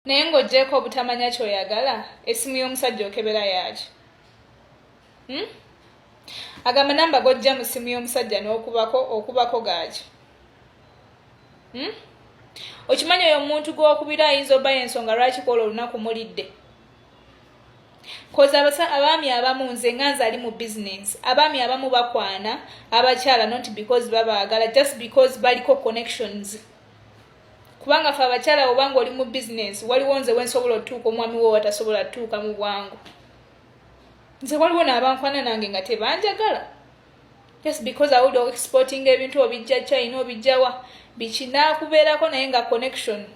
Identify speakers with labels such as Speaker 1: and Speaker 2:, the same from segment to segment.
Speaker 1: naye ng'oggyeko obutamanya ky'oyagala essimu y'omusajja okebera yaki agamba namba gojja mu ssimu y'omusajja n'okubako gaaki okimanyi oyo omuntu gw'okubira ayinza obba ensonga lwaki kwola olunaku mulidde koza abaami abamu nze nganze ali mu bizinensi abaami abamu bakwana abakyala not because babaagala just because baliko connections kubanga fe abakyala obanga oli mu bizinensi waliwo nze wensobola otuuka omwami wo watasobola tuuka mu bwangu nze waliwo n'abankwana nange nga tebanjagala just because awulira exporting ebintu obijja China obijjawa bikinaakubeerako naye nga connection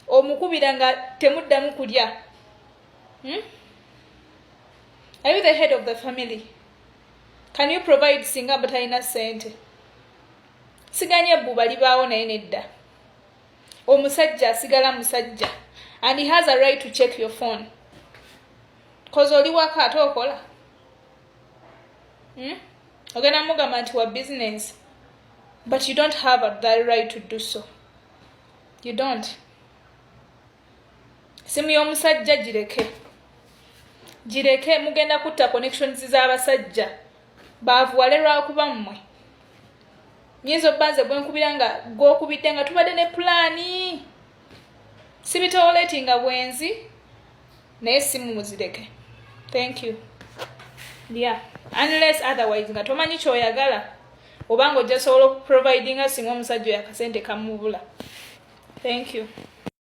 Speaker 1: omukubira nga temuddamu kulya Are you the head of the family? Can you provide singa batalina sente? Siganye bbuba libaawo naye nedda. Omusajja asigala musajja. And he has a right to check your phone. Cause oli waka ate okola. Ogenda mugamba nti wa business. But you don't have that right to do so. You don't. Simu y'omusajja gireke mugenda kutta connections z'abasajja baavuwale lwakuba mmwe nyinza obbanze bwenkubira nga gw'okubidde nga tubadde ne pulaani sibitooletinga bwenzi naye simu muzireke. Thank you. Yeah. Unless otherwise nga tomanyi ky'oyagala obanga ojja sobola okuprovidinga singa omusajja oyo akasente kamubula. Thank you.